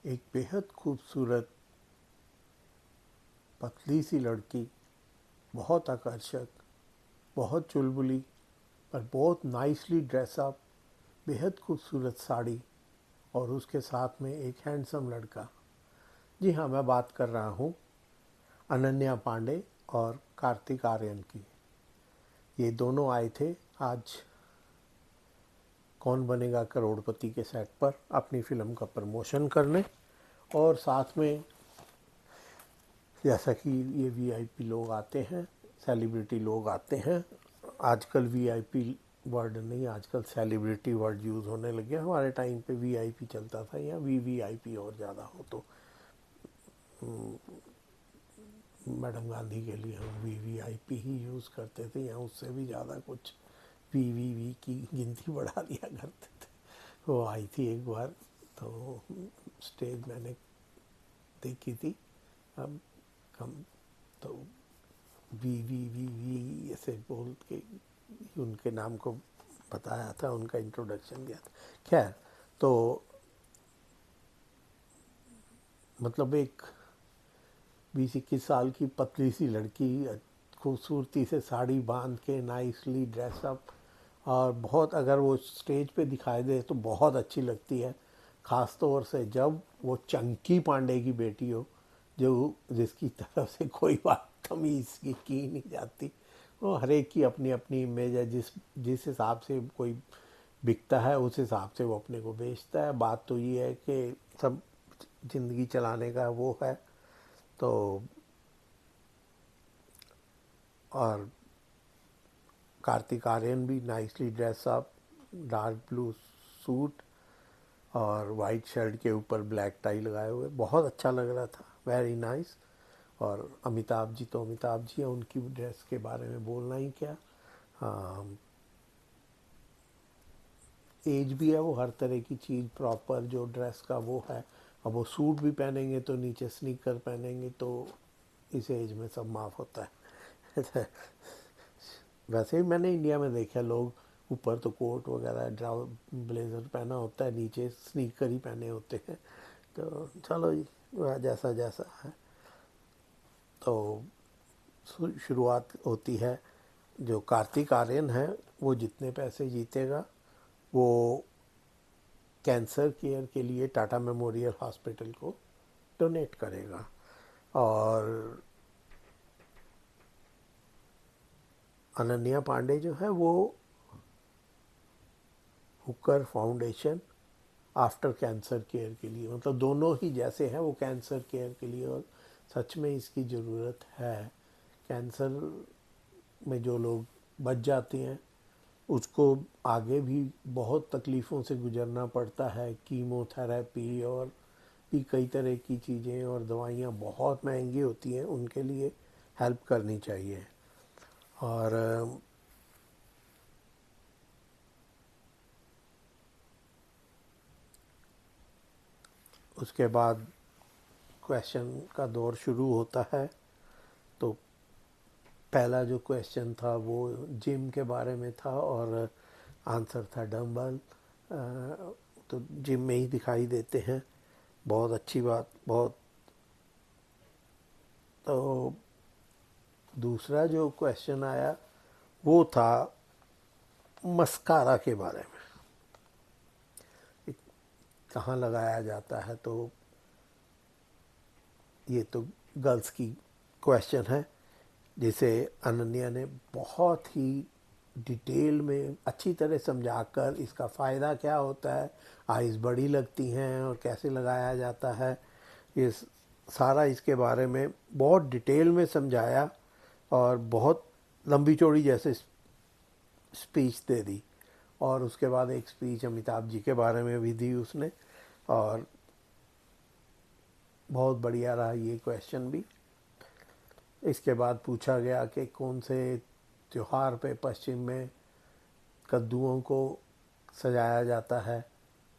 एक बेहद खूबसूरत पतली सी लड़की, बहुत आकर्षक, बहुत चुलबुली पर बहुत नाइसली ड्रेसअप, बेहद खूबसूरत साड़ी और उसके साथ में एक हैंडसम लड़का। जी हाँ, मैं बात कर रहा हूँ अनन्या पांडे और कार्तिक आर्यन की। ये दोनों आए थे आज कौन बनेगा करोड़पति के सेट पर अपनी फ़िल्म का प्रमोशन करने। और साथ में जैसा कि ये वीआईपी लोग आते हैं, सेलिब्रिटी लोग आते हैं, आजकल वीआईपी वर्ड नहीं, आजकल सेलिब्रिटी वर्ड यूज़ होने लग गया। हमारे टाइम पे वीआईपी चलता था या वीवीआईपी और ज़्यादा हो तो मैडम गांधी के लिए हम वीवीआईपी ही यूज़ करते थे या उससे भी ज़्यादा कुछ वीवीवी की गिनती बढ़ा दिया करते थे। वो आई थी एक बार तो स्टेज मैंने देखी थी। अब कम तो वी ऐसे बोल के उनके नाम को बताया था, उनका इंट्रोडक्शन दिया था। खैर, तो मतलब एक 20-21 साल की पतली सी लड़की खूबसूरती से साड़ी बांध के नाइसली ड्रेसअप, और बहुत, अगर वो स्टेज पे दिखाई दे तो बहुत अच्छी लगती है। ख़ास तौर से जब वो चंकी पांडे की बेटी हो, जो जिसकी तरफ से कोई बात तमीज़ की नहीं जाती। वो हर एक की अपनी अपनी इमेज है, जिस जिस हिसाब से कोई बिकता है उस हिसाब से वो अपने को बेचता है। बात तो ये है कि सब ज़िंदगी चलाने का वो है। तो और कार्तिक आर्यन भी nicely dress up, dark blue suit और वाइट शर्ट के ऊपर ब्लैक टाई लगाए हुए, बहुत अच्छा लग रहा था, वेरी नाइस। और अमिताभ जी तो अमिताभ जी हैं, उनकी ड्रेस के बारे में बोलना ही क्या। एज भी है, वो हर तरह की चीज़ प्रॉपर जो ड्रेस का वो है। अब वो सूट भी पहनेंगे तो नीचे स्नीकर पहनेंगे, तो इस एज में सब माफ़ होता है। वैसे ही मैंने इंडिया में देखा, लोग ऊपर तो कोट वगैरह ब्लेज़र पहना होता है, नीचे स्नीकर ही पहने होते हैं। तो चलो जी, वह जैसा जैसा है। तो शुरुआत होती है, जो कार्तिक आर्यन है वो जितने पैसे जीतेगा वो कैंसर केयर के लिए टाटा मेमोरियल हॉस्पिटल को डोनेट करेगा। और अनन्या पांडे जो है वो Hooker foundation after cancer care के लिए, मतलब दोनों ही जैसे हैं वो कैंसर केयर के लिए। और सच में इसकी ज़रूरत है। कैंसर में जो लोग बच जाते हैं उसको आगे भी बहुत तकलीफ़ों से गुजरना पड़ता है, कीमोथेरेपी और भी कई तरह की चीज़ें, और दवाइयाँ बहुत महंगी होती हैं, उनके लिए हेल्प करनी चाहिए। और उसके बाद क्वेश्चन का दौर शुरू होता है। तो पहला जो क्वेश्चन था वो जिम के बारे में था और आंसर था डंबल। तो जिम में ही दिखाई देते हैं, बहुत अच्छी बात, बहुत। तो दूसरा जो क्वेश्चन आया वो था मस्कारा के बारे में, कहाँ लगाया जाता है। तो ये तो गर्ल्स की क्वेश्चन है, जिसे अनन्या ने बहुत ही डिटेल में अच्छी तरह समझाकर इसका फ़ायदा क्या होता है, आइज़ बड़ी लगती हैं और कैसे लगाया जाता है, ये सारा इसके बारे में बहुत डिटेल में समझाया। और बहुत लंबी चौड़ी जैसे स्पीच दे दी। और उसके बाद एक स्पीच अमिताभ जी के बारे में भी दी उसने। और बहुत बढ़िया रहा ये क्वेश्चन भी। इसके बाद पूछा गया कि कौन से त्यौहार पे पश्चिम में कद्दुओं को सजाया जाता है,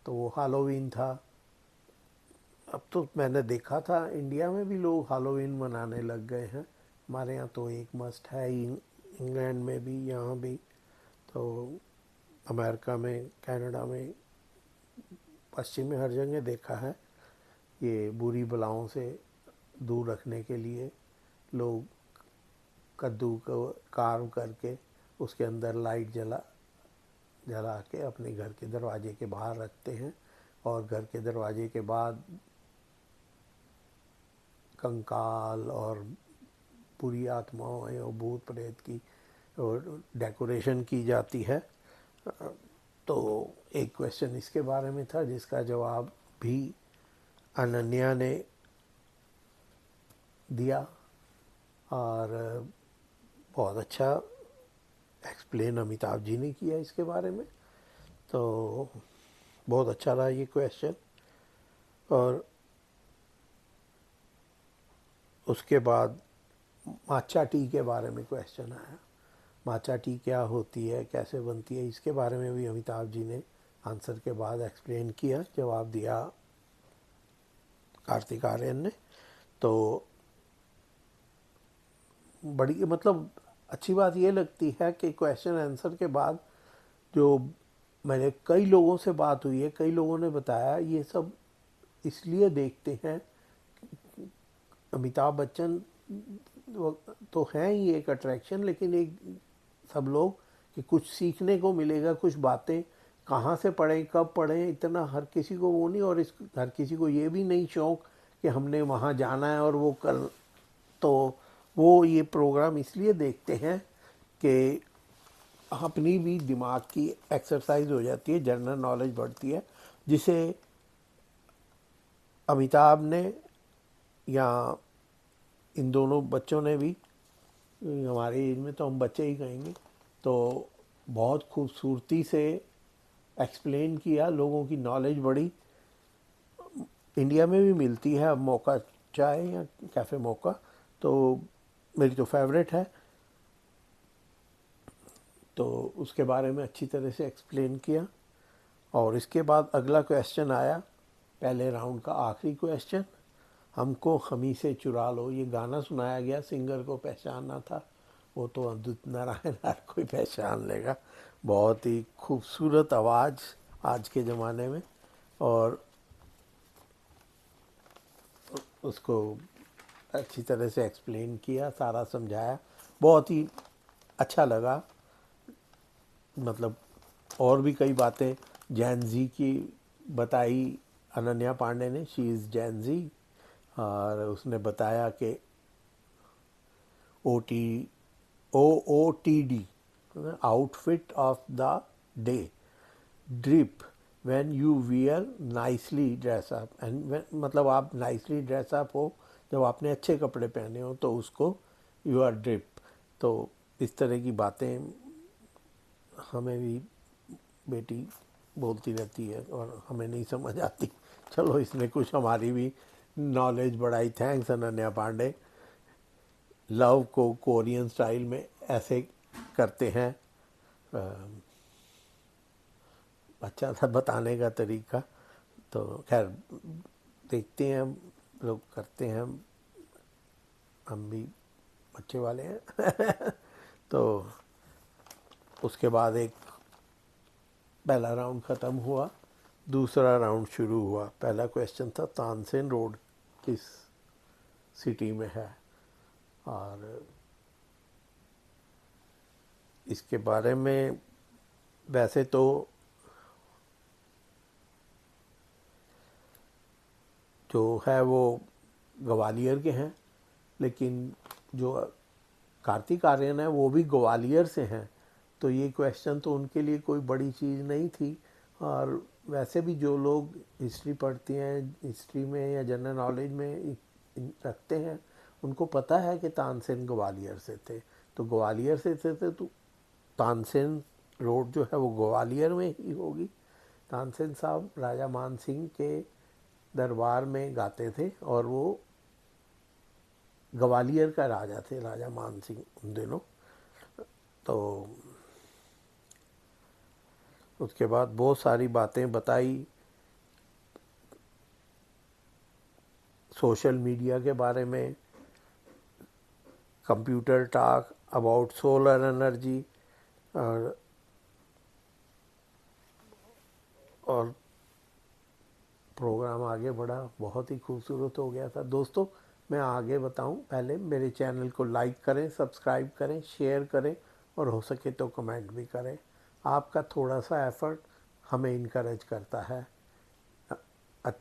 तो वो हालोवीन था। अब तो मैंने देखा था इंडिया में भी लोग हालोवीन मनाने लग गए हैं। हमारे यहाँ तो एक मस्ट है ही, इंग्लैंड में भी, यहाँ भी। तो अमेरिका में, कनाडा में, पश्चिम में हर जगह देखा है। ये बुरी बलाओं से दूर रखने के लिए लोग कद्दू को कार्व करके उसके अंदर लाइट जला के अपने घर के दरवाजे के बाहर रखते हैं, और घर के दरवाजे के बाद कंकाल और बुरी आत्माओं और भूत प्रेत की और डेकोरेशन की जाती है। तो एक क्वेश्चन इसके बारे में था जिसका जवाब भी अनन्या ने दिया, और बहुत अच्छा एक्सप्लेन अमिताभ जी ने किया इसके बारे में। तो बहुत अच्छा रहा ये क्वेश्चन। और उसके बाद माचा टी के बारे में क्वेश्चन आया। माचा टी क्या होती है, कैसे बनती है, इसके बारे में भी अमिताभ जी ने आंसर के बाद एक्सप्लेन किया, जवाब दिया कार्तिक आर्यन ने। तो बड़ी मतलब अच्छी बात ये लगती है कि क्वेश्चन आंसर के बाद जो मैंने कई लोगों से बात हुई है, कई लोगों ने बताया ये सब इसलिए देखते हैं। अमिताभ बच्चन तो हैं ही एक अट्रैक्शन, लेकिन एक सब लोग कि कुछ सीखने को मिलेगा, कुछ बातें कहाँ से पढ़ें, कब पढ़ें, इतना हर किसी को वो नहीं, और इस हर किसी को ये भी नहीं शौक कि हमने वहाँ जाना है और वो कल। तो वो ये प्रोग्राम इसलिए देखते हैं कि अपनी भी दिमाग की एक्सरसाइज हो जाती है, जनरल नॉलेज बढ़ती है, जिसे अमिताभ ने या इन दोनों बच्चों ने भी, हमारे एज में तो हम बच्चे ही कहेंगे, तो बहुत खूबसूरती से एक्सप्लेन किया, लोगों की नॉलेज बढ़ी। इंडिया में भी मिलती है अब मौका चाय या कैफ़े मौका, तो मेरी तो फेवरेट है। तो उसके बारे में अच्छी तरह से एक्सप्लेन किया। और इसके बाद अगला क्वेश्चन आया, पहले राउंड का आखिरी क्वेश्चन, हमको हमी से चुरा लो। ये गाना सुनाया गया, सिंगर को पहचानना था, वो तो उदित नारायण हर कोई पहचान लेगा। बहुत ही खूबसूरत आवाज़ आज के ज़माने में, और उसको अच्छी तरह से एक्सप्लेन किया, सारा समझाया, बहुत ही अच्छा लगा। मतलब और भी कई बातें जैन जी की बताई अनन्या पांडे ने, शी इज़ जैन जी, और उसने बताया कि O T OOTD, outfit of the day, drip when you wear nicely dress up, and मतलब आप नाइसली ड्रेस अप हो, जब आपने अच्छे कपड़े पहने हो तो उसको यू आर ड्रिप। तो इस तरह की बातें हमें भी बेटी बोलती रहती है और हमें नहीं समझ आती। चलो इसने कुछ हमारी भी नॉलेज बढ़ाई। थैंक्स अनन्या पांडे। लव को कोरियन स्टाइल में ऐसे करते हैं, अच्छा था बताने का तरीका। तो खैर देखते हैं, हम लोग करते हैं, हम भी बच्चे वाले हैं। तो उसके बाद एक पहला राउंड ख़त्म हुआ, दूसरा राउंड शुरू हुआ। पहला क्वेश्चन था तानसेन रोड किस सिटी में है, और इसके बारे में वैसे तो जो है वो ग्वालियर के हैं, लेकिन जो कार्तिक आर्यन है वो भी ग्वालियर से हैं, तो ये क्वेश्चन तो उनके लिए कोई बड़ी चीज़ नहीं थी। और वैसे भी जो लोग हिस्ट्री पढ़ती हैं, हिस्ट्री में या जनरल नॉलेज में रखते हैं, उनको पता है कि तानसेन ग्वालियर से थे। तो ग्वालियर से थे तो तानसेन रोड जो है वो ग्वालियर में ही होगी। तानसेन साहब राजा मान सिंह के दरबार में गाते थे, और वो ग्वालियर का राजा थे, राजा मान सिंह उन दिनों। तो उसके बाद बहुत सारी बातें बताई, सोशल मीडिया के बारे में, computer talk about solar energy, और प्रोग्राम आगे बढ़ा, बहुत ही खूबसूरत हो गया था। दोस्तों, मैं आगे बताऊं, पहले मेरे चैनल को लाइक करें, सब्सक्राइब करें, शेयर करें और हो सके तो कमेंट भी करें। आपका थोड़ा सा एफ़र्ट हमें इनकरेज करता है। अ-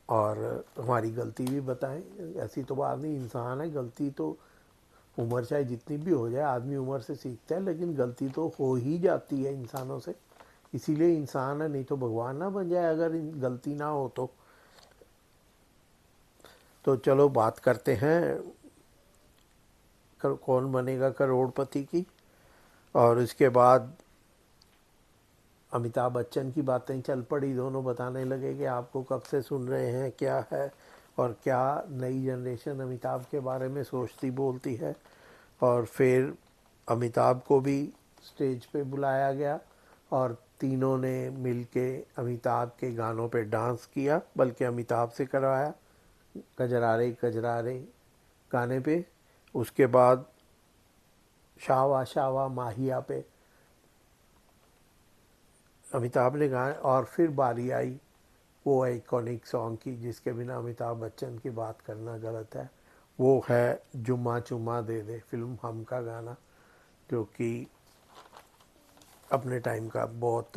और हमारी गलती भी बताएं। ऐसी तो बात नहीं, इंसान है, गलती तो उम्र चाहे जितनी भी हो जाए, आदमी उम्र से सीखता है, लेकिन गलती तो हो ही जाती है इंसानों से। इसीलिए इंसान है, नहीं तो भगवान ना बन जाए अगर गलती ना हो तो चलो बात करते हैं कौन बनेगा करोड़पति की। और इसके बाद अमिताभ बच्चन की बातें चल पड़ी, दोनों बताने लगे कि आपको कब से सुन रहे हैं, क्या है और क्या नई जनरेशन अमिताभ के बारे में सोचती बोलती है। और फिर अमिताभ को भी स्टेज पे बुलाया गया और तीनों ने मिलके अमिताभ के गानों पे डांस किया, बल्कि अमिताभ से करवाया कजरारे कजरारे गाने पे। उसके बाद शावा शावा माहिया पे अमिताभ ने गाए और फिर बारी आई वो आइकॉनिक सॉन्ग की जिसके बिना अमिताभ बच्चन की बात करना गलत है। वो है जुम्मा चुम्मा दे दे, फिल्म हम का गाना, जो कि अपने टाइम का बहुत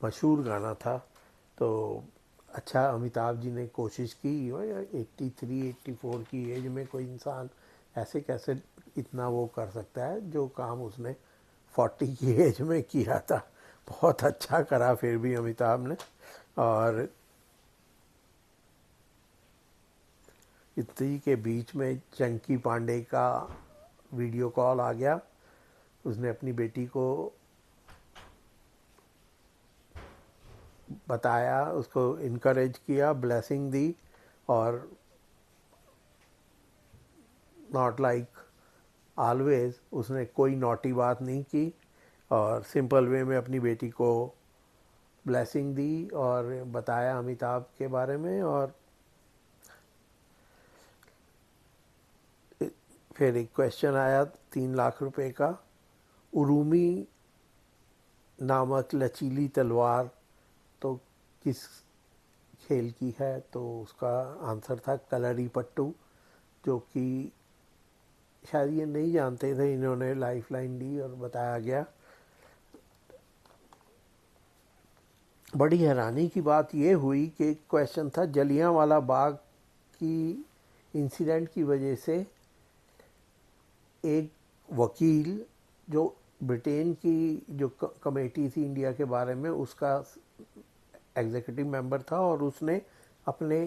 मशहूर गाना था। तो अच्छा, अमिताभ जी ने कोशिश की। 83 84 की एज में कोई इंसान ऐसे कैसे इतना वो कर सकता है जो काम उसने 40 की एज में किया था। बहुत अच्छा करा फिर भी अमिताभ ने। और इतनी के बीच में चंकी पांडे का वीडियो कॉल आ गया। उसने अपनी बेटी को बताया, उसको इनकरेज किया, ब्लेसिंग दी। और नॉट लाइक ऑलवेज उसने कोई नॉटी बात नहीं की और सिंपल वे में अपनी बेटी को ब्लेसिंग दी और बताया अमिताभ के बारे में। और फिर एक क्वेश्चन आया 3 लाख रुपए का, उरूमी नामक लचीली तलवार तो किस खेल की है? तो उसका आंसर था कलरी पट्टू, जो कि शायद ये नहीं जानते थे, इन्होंने लाइफ लाइन दी और बताया गया। बड़ी हैरानी की बात ये हुई कि क्वेश्चन था जलियांवाला बाग की इंसिडेंट की वजह से एक वकील जो ब्रिटेन की जो कमेटी थी इंडिया के बारे में, उसका एग्जीक्यूटिव मेंबर था और उसने अपने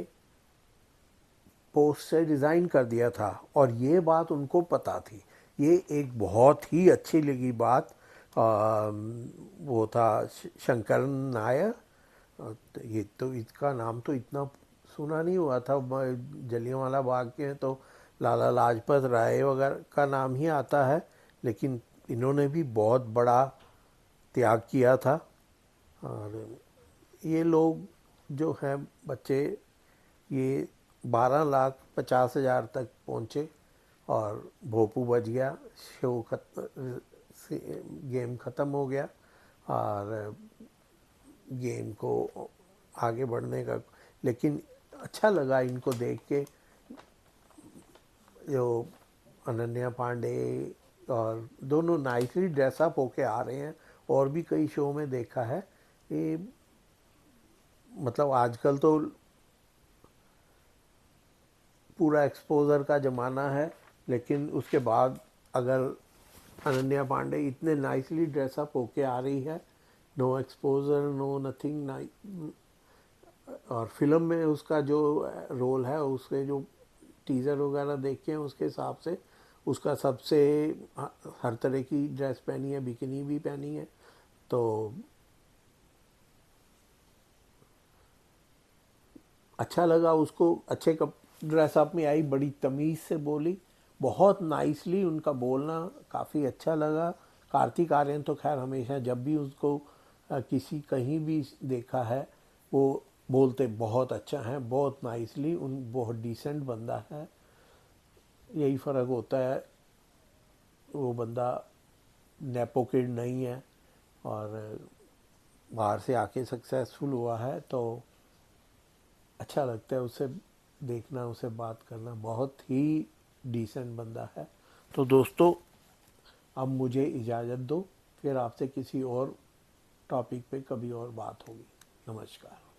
पोस्ट से रिज़ाइन कर दिया था और ये बात उनको पता थी। ये एक बहुत ही अच्छी लगी बात। वो था शंकर नायर। तो ये तो इसका नाम तो इतना सुना नहीं हुआ था। जलियांवाला बाग के तो लाला लाजपत राय वगैरह का नाम ही आता है, लेकिन इन्होंने भी बहुत बड़ा त्याग किया था। और ये लोग जो हैं बच्चे, ये 12,50,000 तक पहुँचे और भोपू बज गया, शो गेम ख़त्म हो गया। और गेम को आगे बढ़ने का, लेकिन अच्छा लगा इनको देख के, जो अनन्या पांडे और दोनों नाइसली ड्रेसअप होके आ रहे हैं। और भी कई शो में देखा है ये, मतलब आजकल तो पूरा एक्सपोजर का ज़माना है, लेकिन उसके बाद अगर अनन्या पांडे इतने नाइसली ड्रेसअप होके आ रही है, नो एक्सपोजर नो नथिंग, और फिल्म में उसका जो रोल है, उसके जो टीज़र वगैरह देखे हैं उसके हिसाब से उसका सबसे हर तरह की ड्रेस पहनी है, बिकिनी भी पहनी है। तो अच्छा लगा उसको, अच्छे कप ड्रेसअप में आई, बड़ी तमीज़ से बोली, बहुत नाइसली उनका बोलना काफ़ी अच्छा लगा। कार्तिक आर्यन तो खैर हमेशा जब भी उसको किसी कहीं भी देखा है, वो बोलते बहुत अच्छा है, बहुत नाइसली, उन बहुत डिसेंट बंदा है। यही फ़र्क होता है, वो बंदा नेपो किड नहीं है और बाहर से आके सक्सेसफुल हुआ है, तो अच्छा लगता है उससे देखना, उससे बात करना। बहुत ही डिसेंट बंदा है। तो दोस्तों, अब मुझे इजाज़त दो, फिर आपसे किसी और टॉपिक पे कभी और बात होगी। नमस्कार।